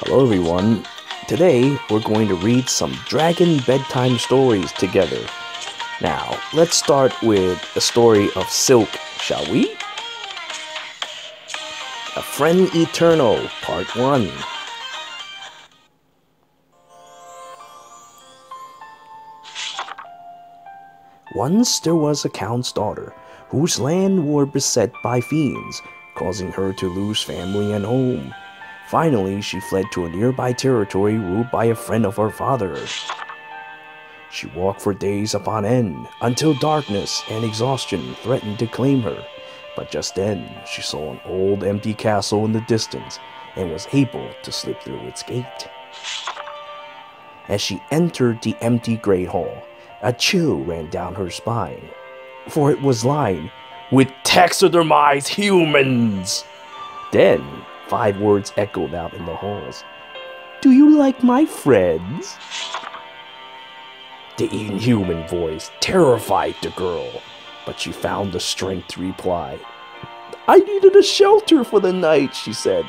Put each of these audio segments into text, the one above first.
Hello everyone. Today we're going to read some dragon bedtime stories together. Now, let's start with the story of Silke, shall we? A Friend Eternal, Part 1. Once there was a count's daughter, whose land were beset by fiends, causing her to lose family and home. Finally, she fled to a nearby territory ruled by a friend of her father. She walked for days upon end, until darkness and exhaustion threatened to claim her. But just then, she saw an old empty castle in the distance, and was able to slip through its gate. As she entered the empty great hall, a chill ran down her spine, for it was lined with taxidermized humans. Then, 5 words echoed out in the halls. "Do you like my friends?" The inhuman voice terrified the girl, but she found the strength to reply. "I needed a shelter for the night," she said.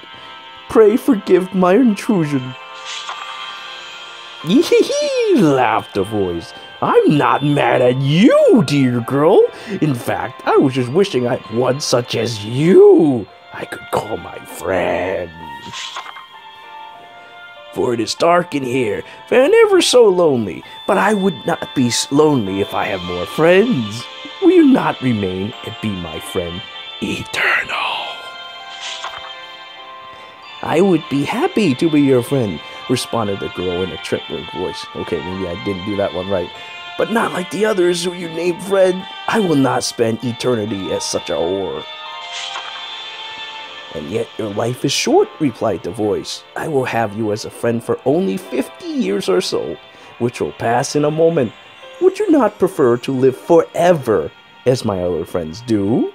"Pray forgive my intrusion." "Yee-hee-hee," laughed the voice. "I'm not mad at you, dear girl. In fact, I was just wishing I had one such as you I could call my friend. For it is dark in here, and ever so lonely, but I would not be lonely if I have more friends. Will you not remain and be my friend eternal?" "I would be happy to be your friend," responded the girl in a trembling voice. Okay, maybe I didn't do that one right. "But not like the others who you named friend. I will not spend eternity as such a whore." "And yet your life is short," replied the voice. "I will have you as a friend for only 50 years or so, which will pass in a moment. Would you not prefer to live forever, as my other friends do?"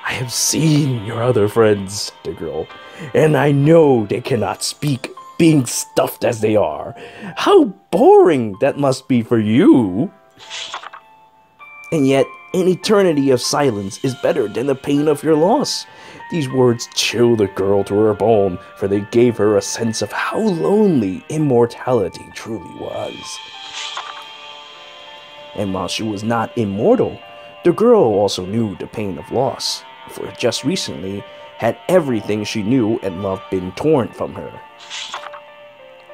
"I have seen your other friends," the girl, "and I know they cannot speak, being stuffed as they are. How boring that must be for you. And yet, an eternity of silence is better than the pain of your loss." These words chilled the girl to her bone, for they gave her a sense of how lonely immortality truly was. And while she was not immortal, the girl also knew the pain of loss, for just recently had everything she knew and loved been torn from her.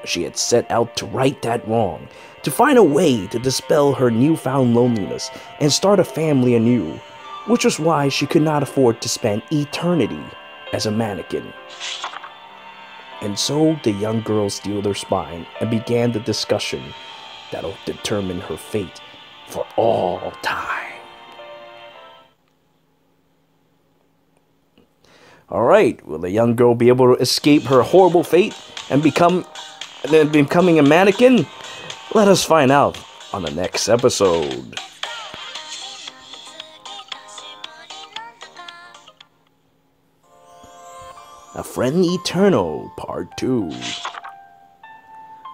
She had set out to right that wrong, to find a way to dispel her newfound loneliness and start a family anew, which was why she could not afford to spend eternity as a mannequin. And so the young girl steeled her spine and began the discussion that'll determine her fate for all time. Alright, will the young girl be able to escape her horrible fate and becoming a mannequin? Let us find out on the next episode. A Friend Eternal, Part 2.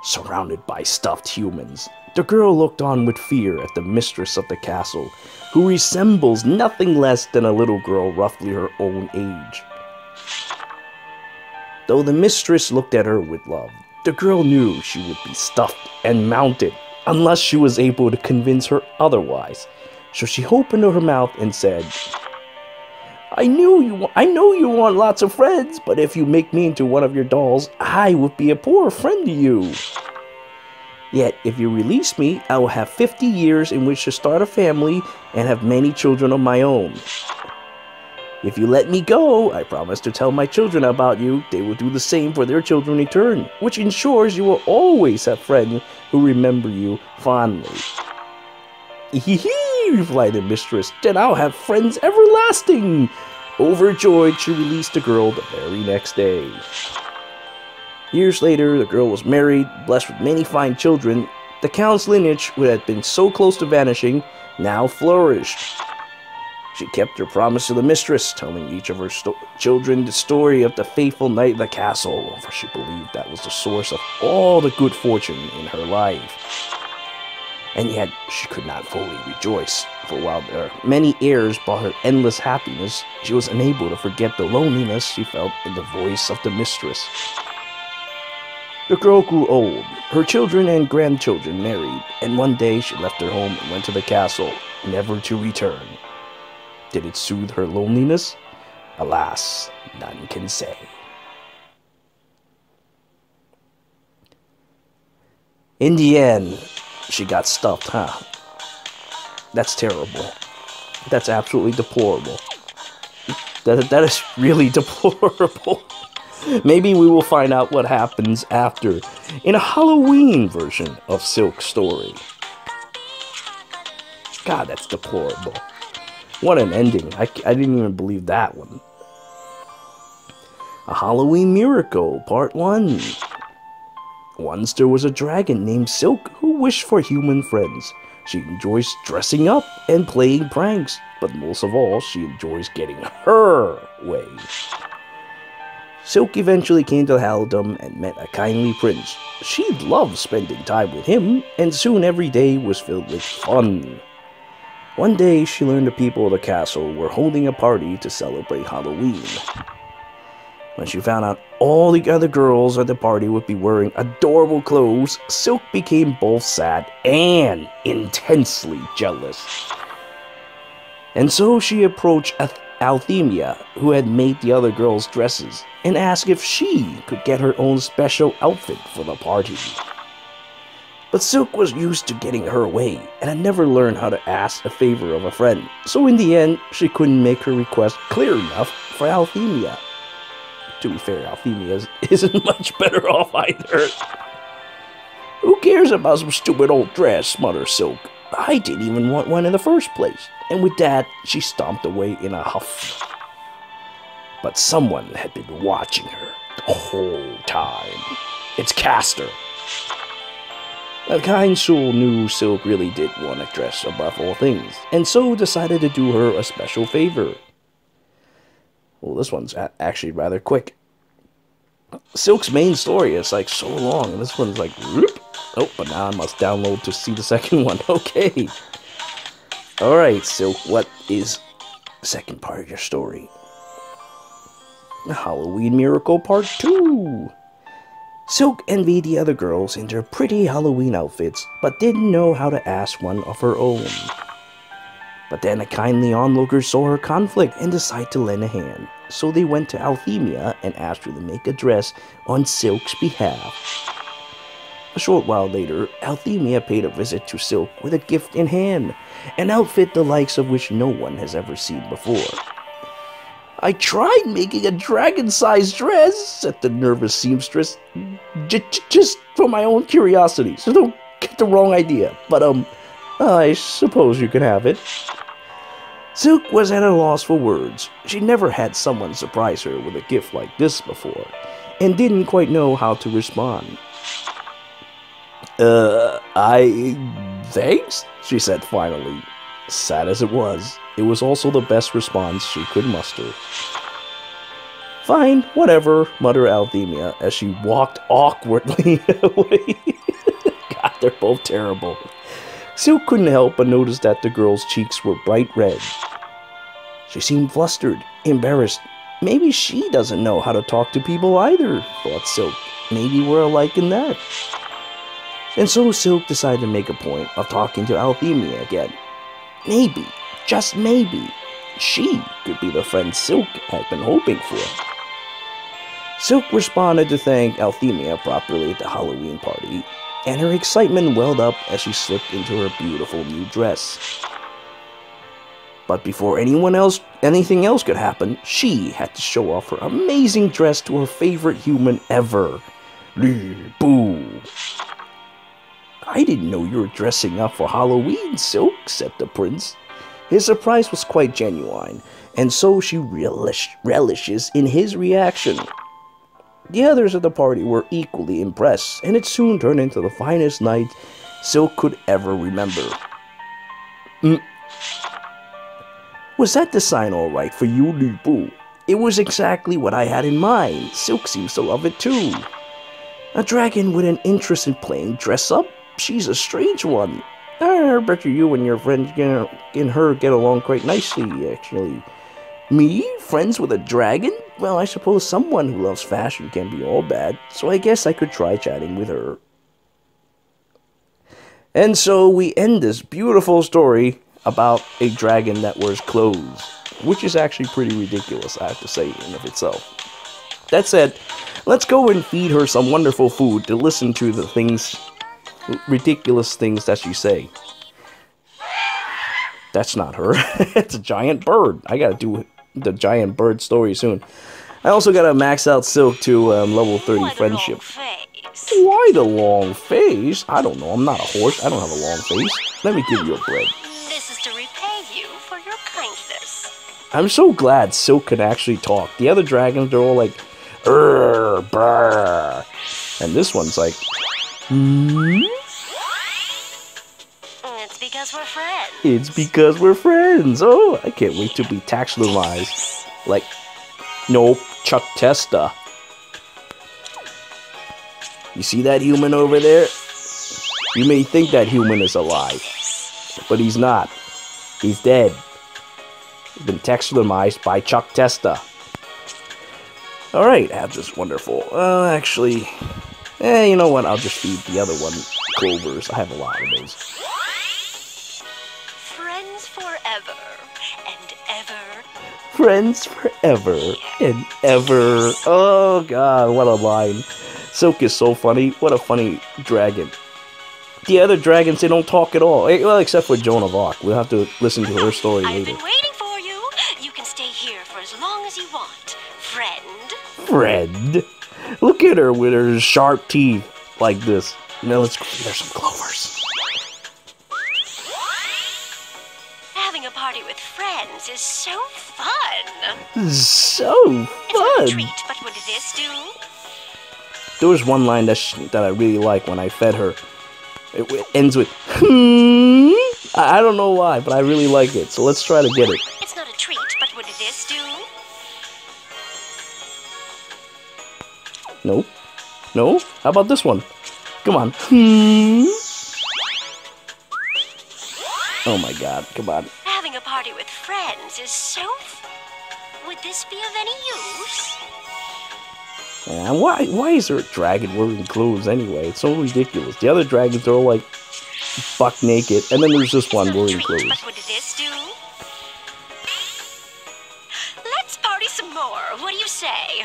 Surrounded by stuffed humans, the girl looked on with fear at the mistress of the castle, who resembles nothing less than a little girl roughly her own age. Though the mistress looked at her with love, the girl knew she would be stuffed and mounted unless she was able to convince her otherwise. So she opened her mouth and said, I know you want lots of friends, but if you make me into one of your dolls, I would be a poor friend to you. Yet, if you release me, I will have 50 years in which to start a family and have many children of my own. If you let me go, I promise to tell my children about you. They will do the same for their children in turn, which ensures you will always have friends who remember you fondly. Hee-hee, replied the mistress. Then I'll have friends everlasting. Overjoyed, she released the girl the very next day. Years later, the girl was married, blessed with many fine children. The count's lineage, which had been so close to vanishing, now flourished. She kept her promise to the mistress, telling each of her children the story of the faithful knight of the castle, for she believed that was the source of all the good fortune in her life. And yet she could not fully rejoice, for while their many airs brought her endless happiness, she was unable to forget the loneliness she felt in the voice of the mistress. The girl grew old, her children and grandchildren married, and one day she left her home and went to the castle, never to return. Did it soothe her loneliness? Alas, none can say. In the end, she got stuffed, huh? That's terrible. That's absolutely deplorable. That is really deplorable. Maybe we will find out what happens after in a Halloween version of Silke's story. God, that's deplorable. What an ending. I didn't even believe that one. A Halloween Miracle, Part 1. Once there was a dragon named Silke who wished for human friends. She enjoys dressing up and playing pranks, but most of all, she enjoys getting her way. Silke eventually came to Halldom and met a kindly prince. She loved spending time with him, and soon every day was filled with fun. One day, she learned the people of the castle were holding a party to celebrate Halloween. When she found out all the other girls at the party would be wearing adorable clothes, Silke became both sad and intensely jealous. And so she approached Althemia, who had made the other girls' dresses, and asked if she could get her own special outfit for the party. But Silke was used to getting her way, and had never learned how to ask a favor of a friend, so in the end, she couldn't make her request clear enough for Althemia. To be fair, Althemia isn't much better off either. Who cares about some stupid old dress, muttered Silke. I didn't even want one in the first place. And with that, she stomped away in a huff. But someone had been watching her the whole time. It's Castor. A kind soul knew Silke really did want to dress above all things, and so decided to do her a special favor. Well, this one's actually rather quick. Silke's main story is like so long, and this one's like, whoop. Oh, but now I must download to see the second one. Okay. Alright, Silke, what is the second part of your story? The Halloween Miracle Part 2. Silke envied the other girls in their pretty Halloween outfits, but didn't know how to ask one of her own. But then a kindly onlooker saw her conflict and decided to lend a hand. So they went to Althemia and asked her to make a dress on Silke's behalf. A short while later, Althemia paid a visit to Silke with a gift in hand, an outfit the likes of which no one has ever seen before. I tried making a dragon-sized dress, said the nervous seamstress, just for my own curiosity, so don't get the wrong idea, but I suppose you can have it. Silke was at a loss for words. She never had someone surprise her with a gift like this before, and didn't quite know how to respond. Thanks, she said finally. Sad as it was also the best response she could muster. Fine, whatever, muttered Althemia as she walked awkwardly away. God, they're both terrible. Silke couldn't help but notice that the girl's cheeks were bright red. She seemed flustered, embarrassed. Maybe she doesn't know how to talk to people either, thought Silke. Maybe we're alike in that. And so Silke decided to make a point of talking to Althemia again. Maybe, just maybe, she could be the friend Silke had been hoping for. Silke responded to thank Althemia properly at the Halloween party, and her excitement welled up as she slipped into her beautiful new dress. But before anything else could happen, she had to show off her amazing dress to her favorite human ever, Boo. I didn't know you were dressing up for Halloween, Silke, said the prince. His surprise was quite genuine, and so she relishes in his reaction. The others at the party were equally impressed, and it soon turned into the finest night Silke could ever remember. Was that design all right for you, Boo? It was exactly what I had in mind. Silke seems to love it too. A dragon with an interest in playing dress-up? She's a strange one. I bet you and your friends and her get along quite nicely, actually. Me? Friends with a dragon? Well, I suppose someone who loves fashion can be all bad, so I guess I could try chatting with her. And so we end this beautiful story about a dragon that wears clothes, which is actually pretty ridiculous, I have to say, in of itself. That said, let's go and feed her some wonderful food to listen to the things, ridiculous things that she say. That's not her. It's a giant bird. I gotta do the giant bird story soon. I also gotta max out Silke to level 30 friendship. Why the long face? I don't know. I'm not a horse. I don't have a long face. Let me give you a bread. This is to repay you for your kindness. I'm so glad Silke can actually talk. The other dragons, they're all like, brr. And this one's like, It's because we're friends. It's because we're friends. Oh, I can't wait to be taxidermized. Like, nope, Chuck Testa. You see that human over there? You may think that human is alive, but he's not. He's dead. He's been taxidermized by Chuck Testa. Alright, have this wonderful. Actually, you know what? I'll just feed the other one clovers. I have a lot of those. Friends forever and ever. Friends forever and ever. Oh god, what a line. Silke is so funny. What a funny dragon. The other dragons, they don't talk at all. Well, except for Joan of Arc. We'll have to listen to her story later. I've been waiting for you. You can stay here for as long as you want, friend. Friend? Look at her with her sharp teeth like this. Now let's go feed her some clovers. Having a party with friends is so fun. So It's not a fun. treat, but would this do? There was one line that I really like when I fed her. It ends with, I don't know why, but I really like it. So let's try to get it. It's not a treat, but would this do? No? No? How about this one? Come on. Oh my god, come on. Having a party with friends is so... Would this be of any use? Yeah, why is there a dragon wearing clothes anyway? It's so ridiculous. The other dragons are all like buck naked, and then there's this one wearing clothes. But would this do? Let's party some more. What do you say?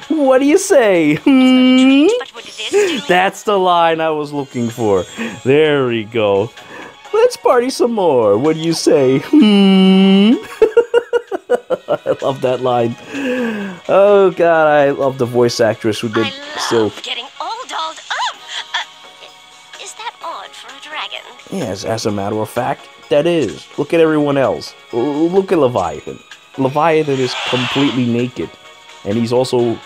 What do you say? But would this do? That's the line I was looking for. There we go. Let's party some more. What do you say? I love that line. Oh god, I love the voice actress who did Silke. Getting all dolled up. Is that odd for a dragon? Yes, as a matter of fact, that is. Look at everyone else. Look at Leviathan. Leviathan is completely naked, and he's also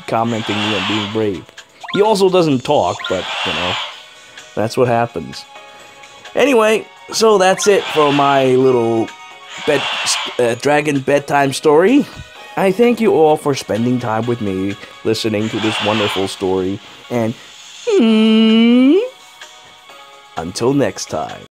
commenting on being brave. He also doesn't talk, but, you know, that's what happens. Anyway, so that's it for my little dragon bedtime story. I thank you all for spending time with me, listening to this wonderful story, and until next time.